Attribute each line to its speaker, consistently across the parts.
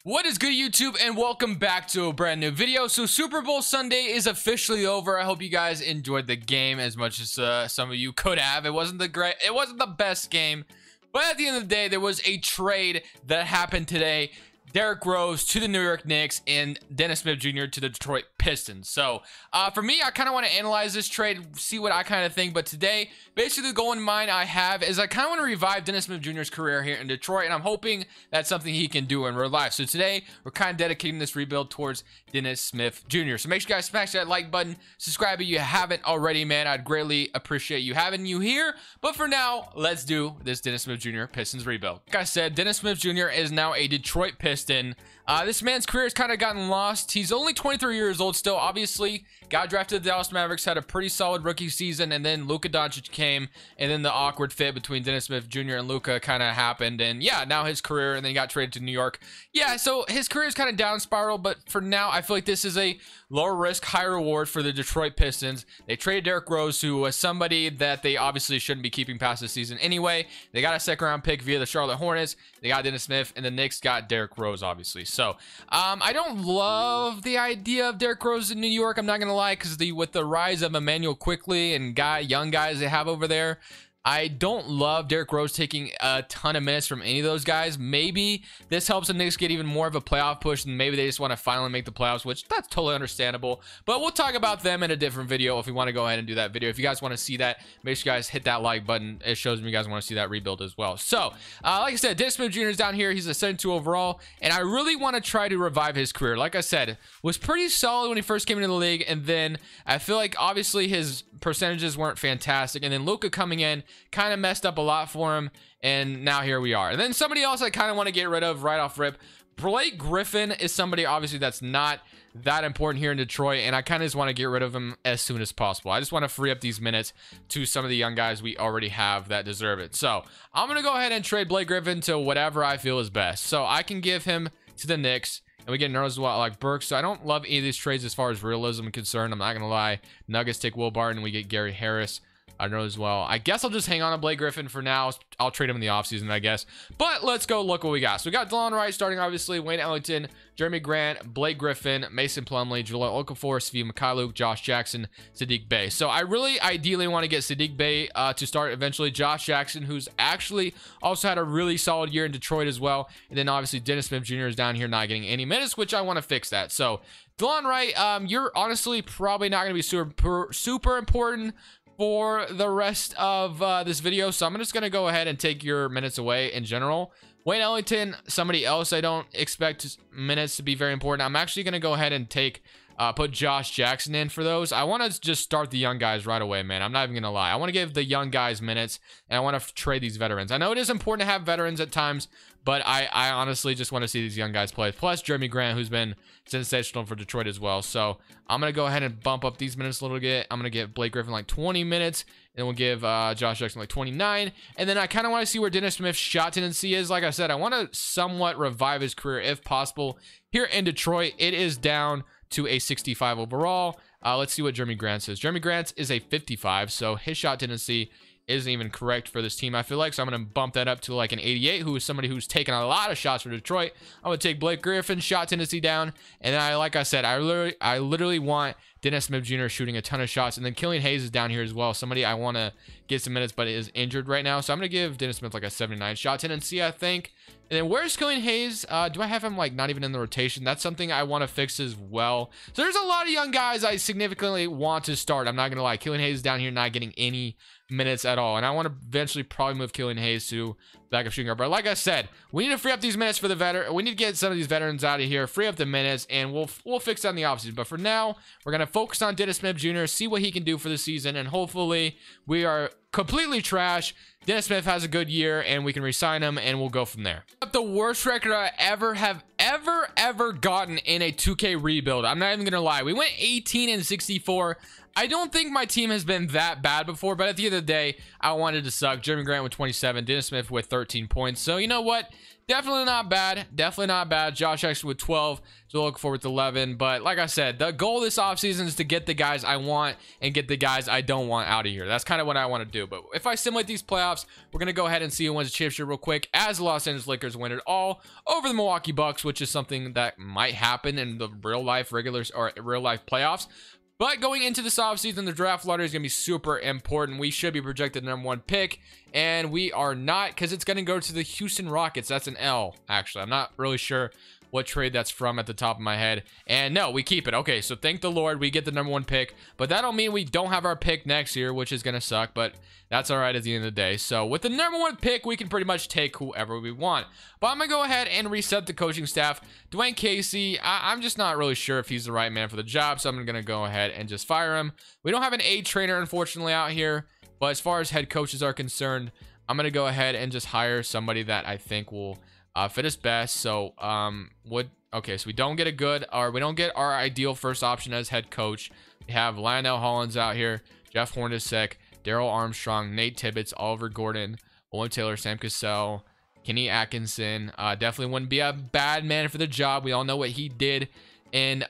Speaker 1: What is good, YouTube, and welcome back to a brand new video. So Super Bowl Sunday is officially over. I hope you guys enjoyed the game as much as some of you could have. It wasn't the best game, but at the end of the day, there was a trade that happened today. Derrick Rose to the New York Knicks and Dennis Smith Jr. to the Detroit Pistons. So for me, I kind of want to analyze this trade, see what I kind of think. But today, basically the goal in mind I have is I kind of want to revive Dennis Smith Jr.'s career here in Detroit, and I'm hoping that's something he can do in real life. So today, we're kind of dedicating this rebuild towards Dennis Smith Jr. So make sure you guys smash that like button, subscribe if you haven't already, man. I'd greatly appreciate you having you here. But for now, let's do this Dennis Smith Jr. Pistons rebuild. Like I said, Dennis Smith Jr. is now a Detroit Piston. This man's career has kind of gotten lost. He's only 23 years old still. Obviously, got drafted to the Dallas Mavericks, had a pretty solid rookie season, and then Luka Doncic came, and then the awkward fit between Dennis Smith Jr. and Luka kind of happened, and yeah, now his career, and then he got traded to New York. Yeah, so his career is kind of down spiral, but for now, I feel like this is a lower risk, high reward for the Detroit Pistons. They traded Derrick Rose, who was somebody that they obviously shouldn't be keeping past this season anyway. They got a second-round pick via the Charlotte Hornets. They got Dennis Smith, and the Knicks got Derrick Rose, obviously. So, I don't love the idea of Derrick Rose in New York. I'm not gonna lie, because with the rise of Emmanuel Quickly and young guys they have over there, I don't love Derrick Rose taking a ton of minutes from any of those guys. Maybe this helps the Knicks get even more of a playoff push, and maybe they just want to finally make the playoffs, which that's totally understandable. But we'll talk about them in a different video if we want to go ahead and do that video. If you guys want to see that, make sure you guys hit that like button. It shows me you guys want to see that rebuild as well. So, like I said, Dennis Smith Jr. is down here. He's a 72 overall, and I really want to try to revive his career. Like I said, was pretty solid when he first came into the league, and then I feel like obviously his percentages weren't fantastic, and then Luka coming in kind of messed up a lot for him, and now here we are. And then somebody else I kind of want to get rid of right off rip, Blake Griffin, is somebody obviously that's not that important here in Detroit, and I kind of just want to get rid of him as soon as possible. I just want to free up these minutes to some of the young guys we already have that deserve it. So I'm gonna go ahead and trade Blake Griffin to whatever I feel is best. So I can give him to the Knicks, and we get nerds as well, like Burks. So I don't love any of these trades as far as realism is concerned. I'm not gonna lie. Nuggets take Will Barton, and we get Gary Harris. I know as well. I guess I'll just hang on to Blake Griffin for now. I'll trade him in the offseason, I guess. But let's go look what we got. So we got DeLon Wright starting, obviously. Wayne Ellington, Jeremy Grant, Blake Griffin, Mason Plumlee, Joel Okafor, Svi Mykhailiuk, Josh Jackson, Saddiq Bey. So I really ideally want to get Saddiq Bey to start eventually. Josh Jackson, who's actually also had a really solid year in Detroit as well. And then obviously Dennis Smith Jr. is down here not getting any minutes, which I want to fix that. So DeLon Wright, you're honestly probably not going to be super important for the rest of this video, so I'm just gonna go ahead and take your minutes away in general. Wayne Ellington, somebody else I don't expect minutes to be very important. I'm actually gonna go ahead and take put Josh Jackson in for those. I want to just start the young guys right away, man. I'm not even gonna lie. I want to give the young guys minutes, and I want to trade these veterans. I know it is important to have veterans at times, but I honestly just want to see these young guys play. Plus Jeremy Grant, who's been sensational for Detroit as well. So I'm gonna go ahead and bump up these minutes a little bit. I'm gonna give Blake Griffin like 20 minutes, and we'll give Josh Jackson like 29. And then I kind of want to see where Dennis Smith's shot tendency is. Like I said, I want to somewhat revive his career if possible. Here in Detroit, it is down to a 65 overall. Let's see what Jeremy Grant says. Jeremy Grant is a 55, so his shot tendency isn't even correct for this team, I feel like. So I'm going to bump that up to like an 88, who is somebody who's taken a lot of shots for Detroit. I'm going to take Blake Griffin's shot tendency down. And then like I said, I literally want Dennis Smith Jr. shooting a ton of shots. And then Killian Hayes is down here as well. Somebody I want to get some minutes, but is injured right now. So I'm going to give Dennis Smith like a 79 shot tendency, I think. And then where's Killian Hayes? Do I have him like not even in the rotation? That's something I want to fix as well. So there's a lot of young guys I significantly want to start. I'm not going to lie. Killian Hayes is down here not getting any minutes at all. And I want to eventually probably move Killian Hayes to backup shooting guard. But like I said, we need to free up these minutes for the veteran. We need to get some of these veterans out of here, free up the minutes, and we'll fix that in the offseason. But for now, we're going to focus on Dennis Smith Jr., see what he can do for the season, and hopefully we are completely trash. Dennis Smith has a good year, and we can re-sign him, and we'll go from there. The worst record I ever gotten in a 2K rebuild. I'm not even gonna lie. We went 18-64. I don't think my team has been that bad before, but at the end of the day, I wanted to suck. Jeremy Grant with 27, Dennis Smith with 13 points. So you know what? Definitely not bad. Definitely not bad. Josh Jackson with 12. So look forward to 11. But like I said, the goal this offseason is to get the guys I want and get the guys I don't want out of here. That's kind of what I want to do. But if I simulate these playoffs, we're going to go ahead and see who wins the championship real quick, as the Los Angeles Lakers win it all over the Milwaukee Bucks, which is something that might happen in the real life regulars or real life playoffs. But going into this offseason, the draft lottery is going to be super important. We should be projected #1 pick, and we are not, because it's going to go to the Houston Rockets. That's an L, actually. I'm not really sure what trade that's from at the top of my head. And no, we keep it. Okay, so thank the Lord we get the #1 pick. But that'll mean we don't have our pick next year, which is going to suck. But that's all right at the end of the day. So with the #1 pick, we can pretty much take whoever we want. But I'm going to go ahead and reset the coaching staff. Dwayne Casey, I'm just not really sure if he's the right man for the job. So I'm going to go ahead and just fire him. We don't have an A trainer, unfortunately, out here. But as far as head coaches are concerned, I'm going to go ahead and just hire somebody that I think will fit us best. So okay, so we don't get we don't get our ideal first option as head coach. We have Lionel Hollins out here, Jeff Hornacek, Daryl Armstrong, Nate Tibbetts, Oliver Gordon, Owen Taylor, Sam Cassell, Kenny Atkinson. Definitely wouldn't be a bad man for the job. We all know what he did in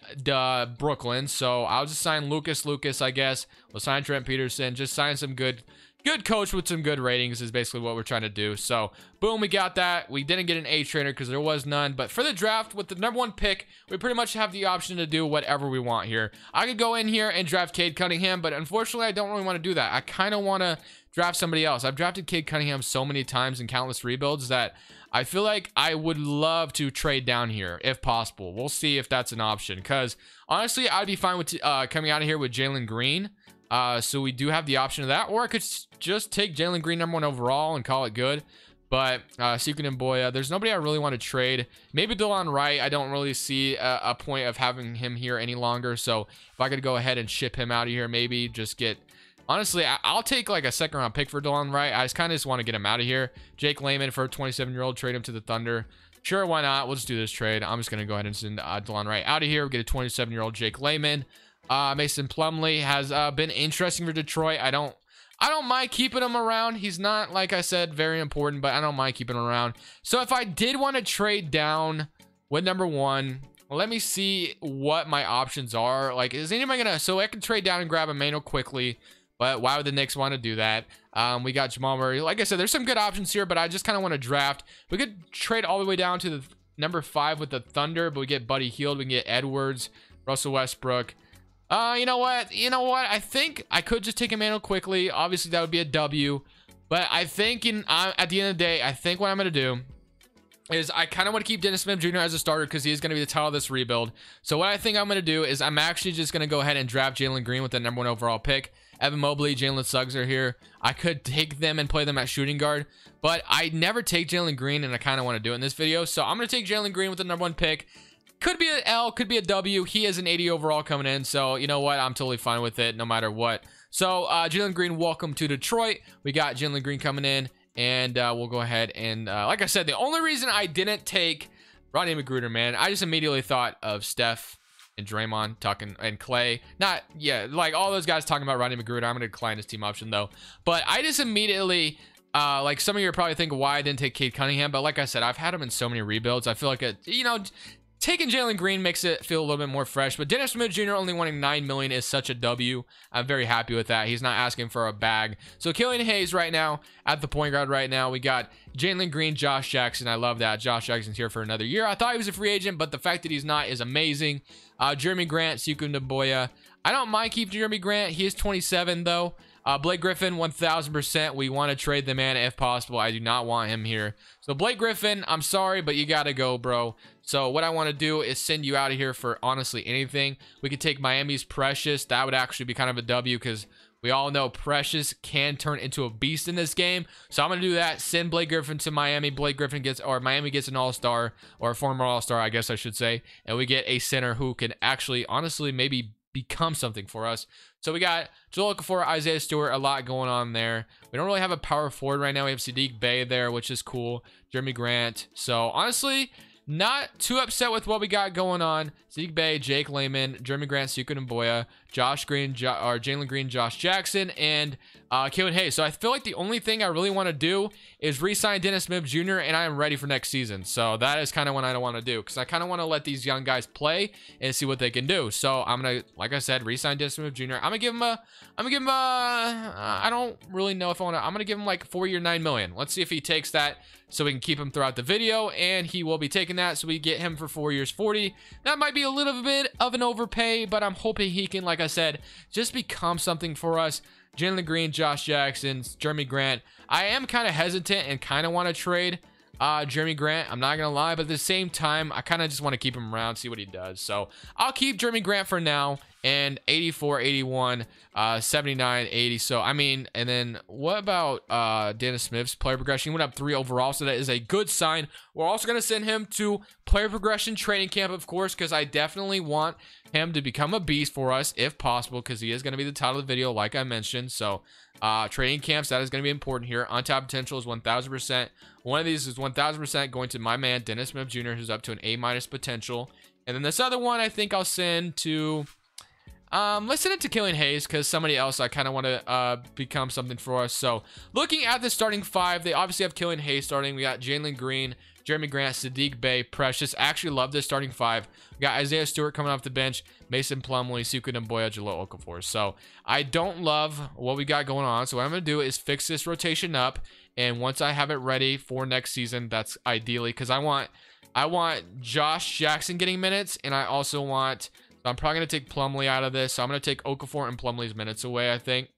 Speaker 1: Brooklyn. So I'll just sign Lucas, I guess. We'll sign Trent Peterson. Just sign some good coach with some good ratings is basically what we're trying to do. So boom, we got that. We didn't get an A trainer because there was none. But for the draft, with the #1 pick, we pretty much have the option to do whatever we want here. I could go in here and draft Cade Cunningham, but unfortunately, I don't really want to do that. I kind of want to draft somebody else. I've drafted Cade Cunningham so many times in countless rebuilds that I feel like I would love to trade down here if possible. We'll see if that's an option, because honestly, I'd be fine with coming out of here with Jalen Green. So we do have the option of that, or I could just take Jalen Green #1 overall and call it good. But Sequin and Boya, there's nobody I really want to trade. Maybe Delon Wright. I don't really see a point of having him here any longer. So if I could go ahead and ship him out of here, maybe just get, honestly, I'll take like a 2nd round pick for Delon Wright. I just kind of just want to get him out of here. Jake Layman for a 27-year-old, trade him to the Thunder. Sure, why not? We'll just do this trade. I'm just going to go ahead and send Delon Wright out of here. We get a 27-year-old Jake Layman. Mason Plumlee has been interesting for Detroit. I don't mind keeping him around. He's not, like I said, very important, but I don't mind keeping him around. So if I did want to trade down with #1, let me see what my options are. Like, is anybody gonna? So I can trade down and grab Emmanuel quickly, but why would the Knicks want to do that? We got Jamal Murray. Like I said, there's some good options here, but I just kind of want to draft. We could trade all the way down to the #5 with the Thunder, but we get Buddy Hield. We can get Edwards, Russell Westbrook. You know what? I think I could just take Emmanuel quickly. Obviously, that would be a W. But I think at the end of the day, I think what I'm going to do is I kind of want to keep Dennis Smith Jr. as a starter because he is going to be the title of this rebuild. So what I think I'm going to do is I'm actually just going to go ahead and draft Jalen Green with the #1 overall pick. Evan Mobley, Jalen Suggs are here. I could take them and play them at shooting guard, but I never take Jalen Green, and I kind of want to do it in this video. So I'm going to take Jalen Green with the #1 pick. Could be an L, could be a W. He is an 80 overall coming in, so you know what? I'm totally fine with it no matter what. So Jalen Green, welcome to Detroit. We got Jalen Green coming in, and we'll go ahead and like I said, the only reason I didn't take Rodney McGruder, man, I just immediately thought of Steph and Draymond talking and Clay. Not, yeah, like all those guys talking about Rodney McGruder. I'm going to decline his team option though. But I just immediately, like some of you are probably thinking why I didn't take Cade Cunningham. But like I said, I've had him in so many rebuilds. I feel like taking Jalen Green makes it feel a little bit more fresh, but Dennis Smith Jr. only wanting $9 million is such a W. I'm very happy with that. He's not asking for a bag. So Killian Hayes right now at the point guard right now. We got Jalen Green, Josh Jackson. I love that. Josh Jackson's here for another year. I thought he was a free agent, but the fact that he's not is amazing. Jeremy Grant, Sekou Naboya. I don't mind keeping Jeremy Grant. He is 27 though. Blake Griffin, 1000%. We want to trade the man if possible. I do not want him here. So Blake Griffin, I'm sorry, but you got to go, bro. So what I want to do is send you out of here for honestly anything. We could take Miami's Precious. That would actually be kind of a W because we all know Precious can turn into a beast in this game. So I'm going to do that. Send Blake Griffin to Miami. Blake Griffin gets, or Miami gets an all-star, or a former all-star, I guess I should say. And we get a center who can actually, honestly, maybe become something for us. So we got Joel Okafor, Isaiah Stewart, a lot going on there. We don't really have a power forward right now. We have Sadiq Bey there, which is cool. Jeremy Grant. So honestly, not too upset with what we got going on. Zeke Bay, Jake Layman, Jeremy Grant, Suku Boya, Josh Green, or Jalen Green, Josh Jackson, and Killian Hayes. So I feel like the only thing I really want to do is re-sign Dennis Smith Jr. and I am ready for next season. So that is kind of what I want to do, because I kind of want to let these young guys play and see what they can do. So I'm gonna, like I said, re-sign Dennis Smith Jr. I'm gonna give him I don't really know if I want to. I'm gonna give him like 4 year, $9 million. Let's see if he takes that, so we can keep him throughout the video, and he will be taking that, so we get him for 4 years, 40. That might be a little bit of an overpay, but I'm hoping he can, like I said, just become something for us. Jalen Green, Josh Jackson, Jeremy Grant. I am kind of hesitant and kind of want to trade Jeremy Grant. I'm not gonna lie, but at the same time, I kind of just want to keep him around, see what he does. So I'll keep Jeremy Grant for now, and 84, 81, 79, 80. So I mean, and then what about Dennis Smith's player progression? He went up 3 overall, so that is a good sign. We're also gonna send him to player progression training camp, of course, because I definitely want him to become a beast for us if possible, because he is going to be the title of the video, like I mentioned. So training camps, that is going to be important here. Untapped potential is 1000%. One of these is 1000% going to my man Dennis Smith Jr., who's up to an A- potential. And then this other one I think I'll send to let's send it to Killian Hayes, because somebody else I kind of want to become something for us. So looking at the starting 5, they obviously have Killian Hayes starting. We got Jalen Green, Jeremy Grant, Sadiq Bey, Precious. I actually love this starting 5. We got Isaiah Stewart coming off the bench, Mason Plumlee, Suku Boya, Jalil Okafor. So I don't love what we got going on. So what I'm going to do is fix this rotation up. And once I have it ready for next season, that's ideally, because I want Josh Jackson getting minutes, and I also want, I'm probably going to take Plumlee out of this. So I'm going to take Okafor and Plumlee's minutes away, I think.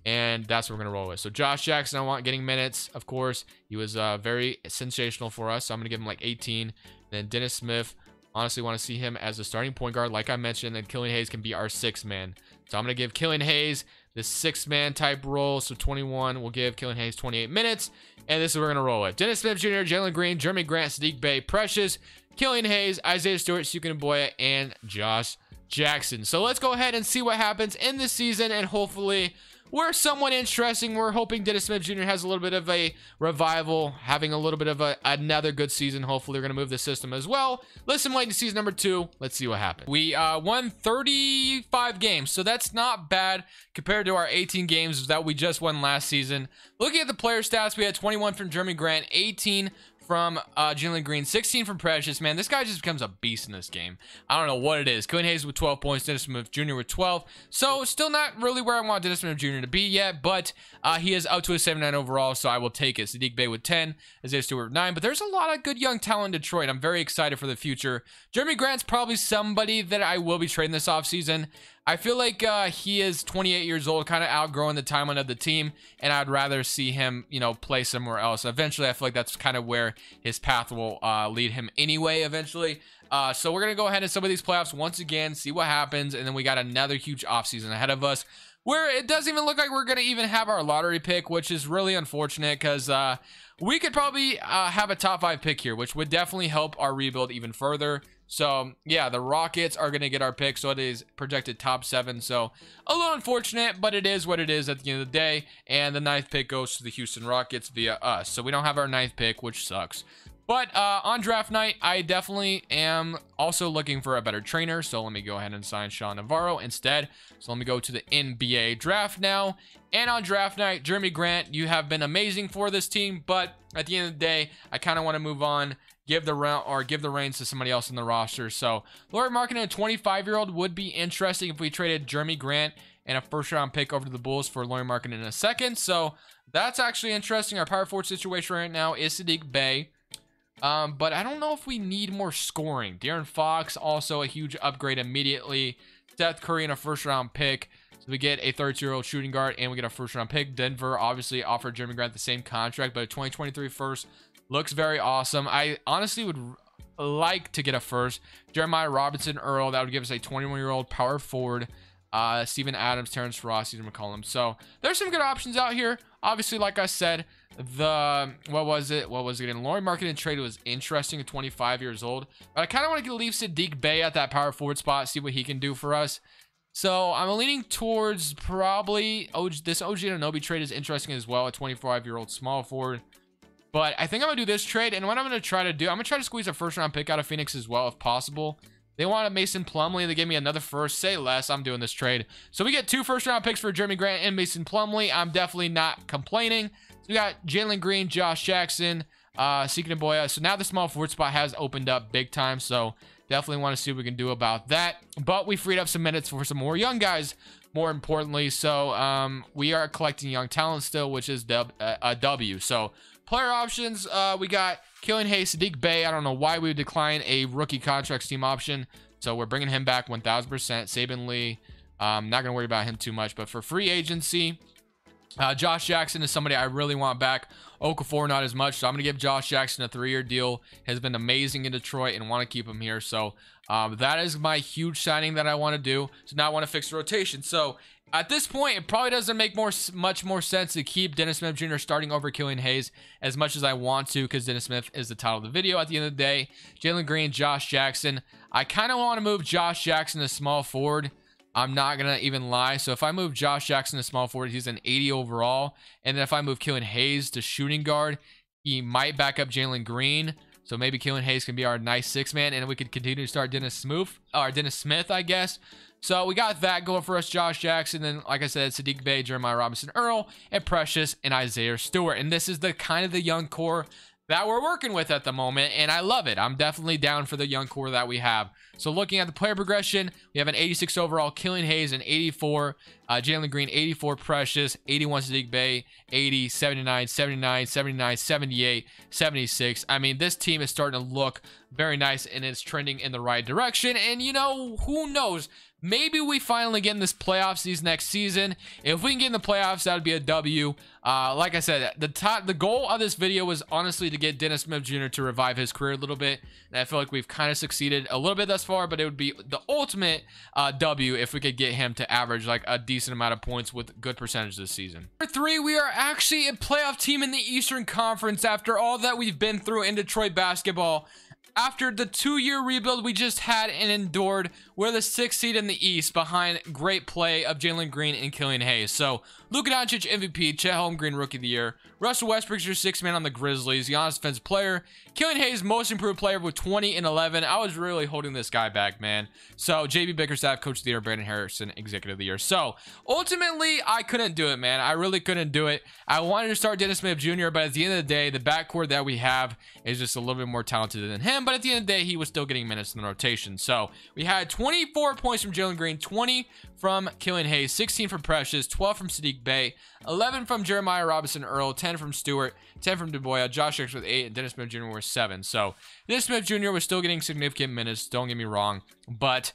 Speaker 1: And that's what we're going to roll with. So Josh Jackson, I want getting minutes, of course. He was very sensational for us. So I'm going to give him like 18. Then Dennis Smith, honestly want to see him as a starting point guard, like I mentioned. And Killian Hayes can be our 6th man. So I'm going to give Killian Hayes the 6th man type role. So 21, we'll give Killian Hayes 28 minutes. And this is what we're going to roll with. Dennis Smith Jr., Jalen Green, Jeremy Grant, Sadiq Bey, Precious, Killian Hayes, Isaiah Stewart, Suku Boya, and Josh Jackson. So let's go ahead and see what happens in this season, and hopefully we're somewhat interesting. We're hoping Dennis Smith Jr. has a little bit of a revival, having a little bit of another good season. Hopefully, we're going to move the system as well. Let's simulate season number 2. Let's see what happens. We won 35 games, so that's not bad compared to our 18 games that we just won last season. Looking at the player stats, we had 21 from Jeremy Grant, 18 from Jalen Green, 16 from Precious. Man, this guy just becomes a beast in this game. I don't know what it is. Killian Hayes with 12 points, Dennis Smith Jr. with 12. So still not really where I want Dennis Smith Jr. to be yet, but he is up to a 79 overall, so I will take it. Sadiq Bey with 10, Isaiah Stewart with 9. But there's a lot of good young talent in Detroit. I'm very excited for the future. Jeremy Grant's probably somebody that I will be trading this offseason. I feel like he is 28 years old, kind of outgrowing the timeline of the team, and I'd rather see him, you know, play somewhere else. Eventually, I feel like that's kind of where his path will lead him anyway, eventually. So we're going to go ahead and some of these playoffs once again, see what happens, and then we got another huge offseason ahead of us, where it doesn't even look like we're going to even have our lottery pick, which is really unfortunate, because we could probably have a top 5 pick here, which would definitely help our rebuild even further. So yeah, the Rockets are going to get our pick, so it is projected top 7. So a little unfortunate, but it is what it is at the end of the day. And the 9th pick goes to the Houston Rockets via us. So we don't have our 9th pick, which sucks. But on draft night, I definitely am also looking for a better trainer. So let me go ahead and sign Sean Navarro instead. So let me go to the NBA draft now. And on draft night, Jeremy Grant, you have been amazing for this team. But at the end of the day, I kind of want to move on. Give the reins to somebody else in the roster. So Lauri Markkanen, a 25-year-old, would be interesting if we traded Jeremy Grant and a first-round pick over to the Bulls for Lauri Markkanen in a second. So that's actually interesting. Our power forward situation right now is Sadiq Bey. But I don't know if we need more scoring. De'Aaron Fox, also a huge upgrade immediately. Seth Curry and a first-round pick. So we get a 32-year-old shooting guard and we get a first-round pick. Denver obviously offered Jeremy Grant the same contract, but a 2023 first. Looks very awesome. I honestly would like to get a first. Jeremiah Robinson Earl. That would give us a 21-year-old power forward. Steven Adams, Terrence Ross, Cesar McCollum. So there's some good options out here. Obviously, like I said, what was it again? Lauri Markkanen trade was interesting at 25 years old. But I kind of want to leave Sadiq Bey at that power forward spot, see what he can do for us. So I'm leaning towards probably this OG Anunoby trade is interesting as well. A 25-year-old small forward. But I think I'm going to do this trade. And what I'm going to try to do, I'm going to try to squeeze a first-round pick out of Phoenix as well if possible. They wanted Mason Plumlee. They gave me another first. Say less. I'm doing this trade. So we get 2 first-round picks for Jeremy Grant and Mason Plumlee. I'm definitely not complaining. So we got Jalen Green, Josh Jackson, Seeking Boya. So now the small forward spot has opened up big time. So definitely want to see what we can do about that. But we freed up some minutes for some more young guys, more importantly. So we are collecting young talent still, which is a W. So player options, we got Killian Hayes, Saddiq Bey. I don't know why we would decline a rookie contract team option. So we're bringing him back 1,000%. Saban Lee, not going to worry about him too much. But for free agency, Josh Jackson is somebody I really want back. Okafor, not as much. So I'm going to give Josh Jackson a 3-year deal. Has been amazing in Detroit and want to keep him here. So that is my huge signing that I want to do. So now I want to fix the rotation. So at this point, it probably doesn't make much more sense to keep Dennis Smith Jr. starting over Killian Hayes as much as I want to, because Dennis Smith is the title of the video at the end of the day. Jalen Green, Josh Jackson. I kind of want to move Josh Jackson to small forward. I'm not going to even lie. So if I move Josh Jackson to small forward, he's an 80 overall. And then if I move Killian Hayes to shooting guard, he might back up Jalen Green. So maybe Killian Hayes can be our nice 6-man, and we could continue to start Dennis Smith, I guess. So we got that going for us, Josh Jackson. Then, like I said, Saddiq Bey, Jeremiah Robinson Earl, and Precious, and Isaiah Stewart. And this is the kind of the young core that we're working with at the moment, and I love it. I'm definitely down for the young core that we have. So looking at the player progression, we have an 86 overall Killian Hayes, an 84 Jalen Green, 84 Precious, 81 Saddiq Bey, 80, 79, 79, 79, 78, 76. I mean, this team is starting to look very nice, and it's trending in the right direction. And, you know, who knows? Maybe we finally get in this playoffs these next season. If we can get in the playoffs, that would be a W. Like I said, the goal of this video was honestly to get Dennis Smith Jr. to revive his career a little bit. And I feel like we've kind of succeeded a little bit thus far, but it would be the ultimate W if we could get him to average like a decent amount of points with good percentage this season. Number 3, we are actually a playoff team in the Eastern Conference after all that we've been through in Detroit basketball. After the 2-year rebuild we just had and endured, we're the 6th seed in the East behind great play of Jalen Green and Killian Hayes. So, Luka Doncic MVP, Chet Holmgren Rookie of the Year, Russell Westbrook's your 6th man on the Grizzlies, Giannis Defensive Player, Killian Hayes Most Improved Player with 20 and 11. I was really holding this guy back, man. So, JB Bickerstaff Coach of the Year, Brandon Harrison Executive of the Year. So, ultimately, I couldn't do it, man. I really couldn't do it. I wanted to start Dennis Smith Jr., but at the end of the day, the backcourt that we have is just a little bit more talented than him. But at the end of the day, he was still getting minutes in the rotation. So we had 24 points from Jalen Green, 20 from Killian Hayes, 16 from Precious, 12 from Saddiq Bey, 11 from Jeremiah Robinson Earl, 10 from Stewart, 10 from DeBoya, Josh Jackson with 8, and Dennis Smith Jr. with 7. So Dennis Smith Jr. was still getting significant minutes, don't get me wrong, but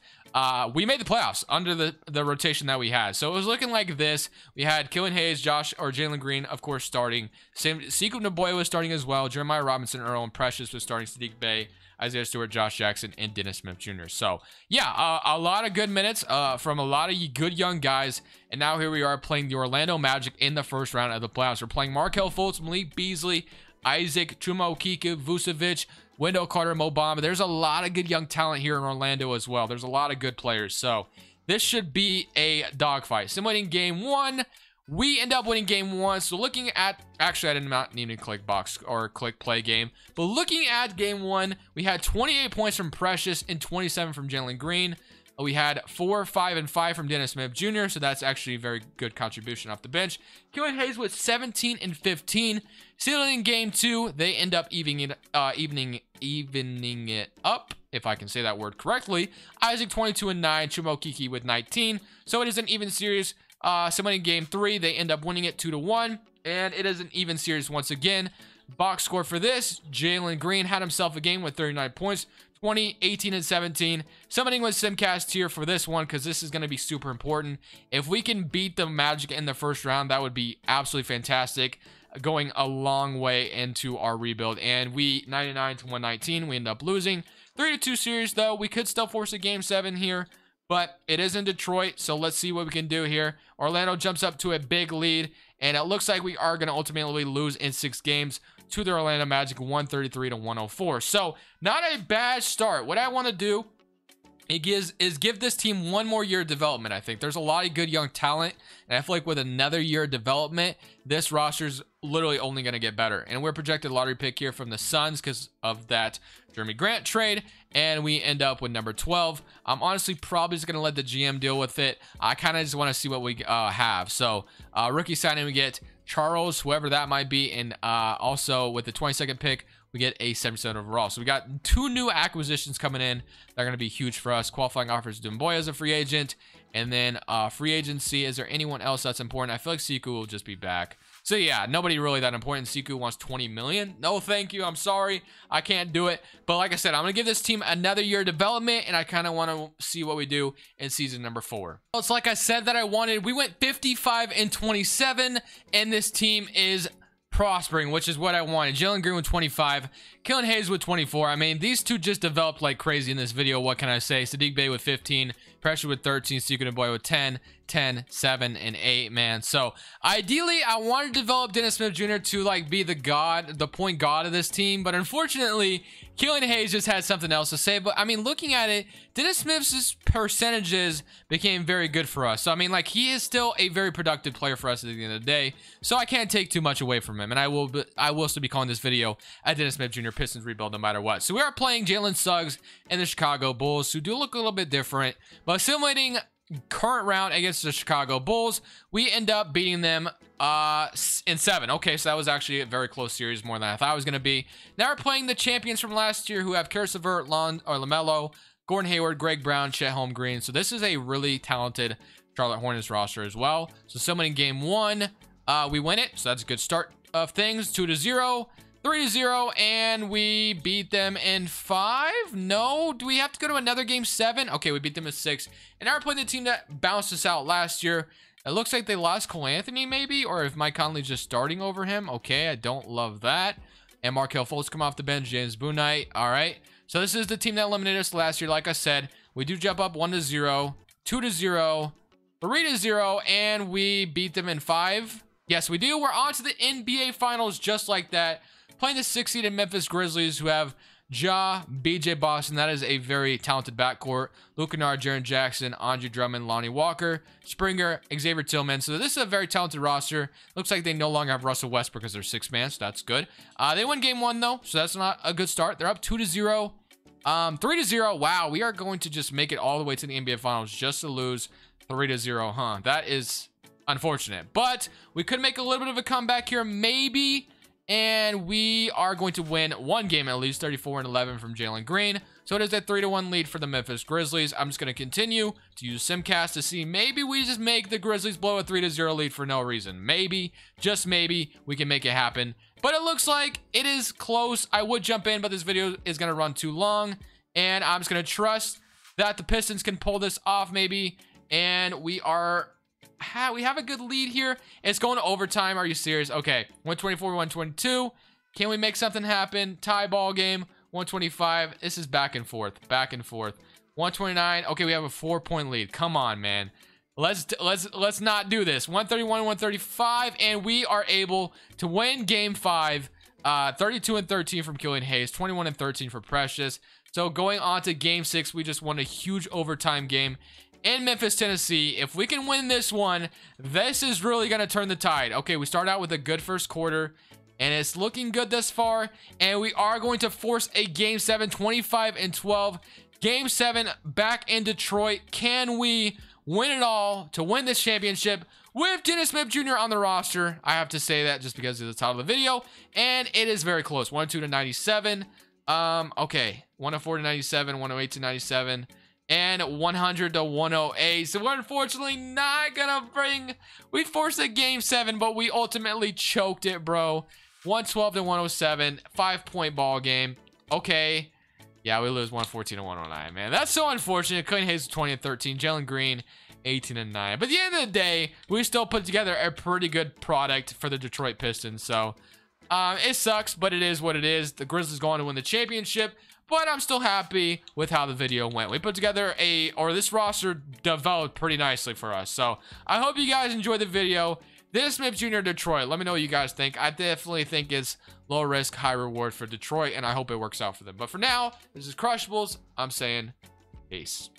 Speaker 1: we made the playoffs under the rotation that we had. So it was looking like this. We had Killian Hayes, Jalen Green, of course, starting. Sekou Naboya was starting as well. Jeremiah Robinson Earl and Precious was starting. Saddiq Bey, Isaiah Stewart, Josh Jackson, and Dennis Smith Jr. So, yeah, a lot of good minutes from a lot of good young guys. And now here we are playing the Orlando Magic in the first round of the playoffs. We're playing Markelle Fultz, Malik Beasley, Isaac, Chuma Okeke, Vucevic, Wendell Carter, Mo Bamba. There's a lot of good young talent here in Orlando as well. There's a lot of good players. So, this should be a dogfight. Simulating game 1. We end up winning game 1. So looking at, actually I did not need to click box or click play game, but looking at game 1, we had 28 points from Precious and 27 from Jalen Green. We had 4, 5, and 5 from Dennis Smith Jr., so that's actually a very good contribution off the bench. Killian Hayes with 17 and 15. Sealing in game 2, they end up evening it up, if I can say that word correctly. Isaac 22 and 9, Chuma Okeke with 19. So it is an even series. Somebody in game 3, they end up winning it 2-1, and it is an even series once again. Box score for this, Jalen Green had himself a game with 39 points, 20, 18, and 17. Summoning with Simcast here for this one because this is going to be super important. If we can beat the Magic in the first round, that would be absolutely fantastic, going a long way into our rebuild. And we 99-119, we end up losing 3-2 series though. We could still force a game 7 here, but it is in Detroit, so let's see what we can do here. Orlando jumps up to a big lead, and it looks like we are going to ultimately lose in 6 games to the Orlando Magic, 133-104. So not a bad start. What I want to do give this team one more year of development. I think there's a lot of good young talent, and I feel like with another year of development, this roster's literally only going to get better. And we're projected lottery pick here from the Suns because of that Jeremy Grant trade, and we end up with number 12. I'm honestly probably just going to let the GM deal with it. I kind of just want to see what we have. So rookie signing, we get Charles, whoever that might be, and also with the 22nd pick, we get a 77 overall. So we got 2 new acquisitions coming in that are going to be huge for us. Qualifying offers Dumboy as a free agent, and then free agency. Is there anyone else that's important? I feel like Siku will just be back. So yeah, nobody really that important. Siku wants 20 million. No, thank you. I'm sorry. I can't do it. But like I said, I'm going to give this team another year of development, and I kind of want to see what we do in season number 4. Well, it's like I said that I wanted. We went 55-27, and this team is prospering, which is what I wanted. Jalen Green with 25, Killian Hayes with 24. I mean, these two just developed like crazy in this video. What can I say? Sadiq Bey with 15, Pressure with 13, Secret Boy with 10, 10, 7, and 8, man. So ideally, I wanted to develop Dennis Smith Jr. to like be the point god of this team, but unfortunately, Killian Hayes just had something else to say. But I mean, looking at it, Dennis Smith's percentages became very good for us. So I mean, like, he is still a very productive player for us at the end of the day. So I can't take too much away from him, and I will still be calling this video at Dennis Smith Jr. Pistons Rebuild no matter what. So we are playing Jalen Suggs and the Chicago Bulls, who do look a little bit different, but simulating current round against the Chicago Bulls, we end up beating them in 7. Okay, so that was actually a very close series, more than I thought it was going to be. Now we're playing the champions from last year, who have Karis LeVert, LaMelo, Gordon Hayward, Greg Brown, Chet Holmgren. So this is a really talented Charlotte Hornets roster as well. So summoning game 1, we win it, so that's a good start of things. 2-0, 3-0, and we beat them in 5. No, do we have to go to another game 7? Okay, we beat them in 6, and now we're playing the team that bounced us out last year. It looks like they lost Cole Anthony, maybe, or if Mike Conley's just starting over him. Okay, I don't love that. And Markelle Fultz come off the bench, James Bouknight. All right, so this is the team that eliminated us last year. Like I said, we do jump up 1-0, 2-0, 3-0, and we beat them in 5. Yes, we do. We're on to the NBA Finals just like that. Playing the 6 seed Memphis Grizzlies, who have Ja, BJ Boston. That is a very talented backcourt. Luke Kennard, Jaren Jackson, Andre Drummond, Lonnie Walker, Springer, Xavier Tillman. So this is a very talented roster. Looks like they no longer have Russell Westbrook because they're 6-man, so that's good. They win game 1 though, so that's not a good start. They're up 2-0, 3-0. Wow, we are going to just make it all the way to the NBA Finals just to lose 3-0, huh? That is unfortunate, but we could make a little bit of a comeback here, maybe. And we are going to win 1 game at least, 34-11 from Jalen Green. So it is a 3-1 lead for the Memphis Grizzlies. I'm just going to continue to use Simcast to see maybe we just make the Grizzlies blow a 3-0 lead for no reason. Maybe, just maybe, we can make it happen. But it looks like it is close. I would jump in, but this video is going to run too long. And I'm just going to trust that the Pistons can pull this off maybe. And we have a good lead here. It's going to overtime. Are you serious? Okay, 124-122. Can we make something happen? Tie ball game. 125. This is back and forth, back and forth. 129. Okay, we have a 4-point lead. Come on, man. Let's not do this. 131-135, and we are able to win game 5. 32-13 from Killian Hayes. 21-13 for Precious. So going on to game 6, we just won a huge overtime game in Memphis, Tennessee. If we can win this one, this is really going to turn the tide. Okay, we start out with a good first quarter, and it's looking good thus far. And we are going to force a game 7, 25-12. Game 7 back in Detroit. Can we win it all to win this championship with Dennis Smith Jr. on the roster? I have to say that just because of the title of the video. And it is very close. 102-97. Okay, 104-97, 108-97. And 100-108. So we're unfortunately not gonna we forced a game 7, but we ultimately choked it, bro. 112-107, 5-point ball game. Okay, yeah, we lose 114-109, man. That's so unfortunate. Killian Hayes 20-13, Jalen Green 18-9. But at the end of the day, we still put together a pretty good product for the Detroit Pistons. So it sucks, but it is what it is. The Grizzlies going to win the championship. But I'm still happy with how the video went. We put together this roster developed pretty nicely for us. So I hope you guys enjoyed the video. Dennis Smith Jr. Detroit. Let me know what you guys think. I definitely think it's low risk, high reward for Detroit, and I hope it works out for them. But for now, this is Crushables. I'm saying peace.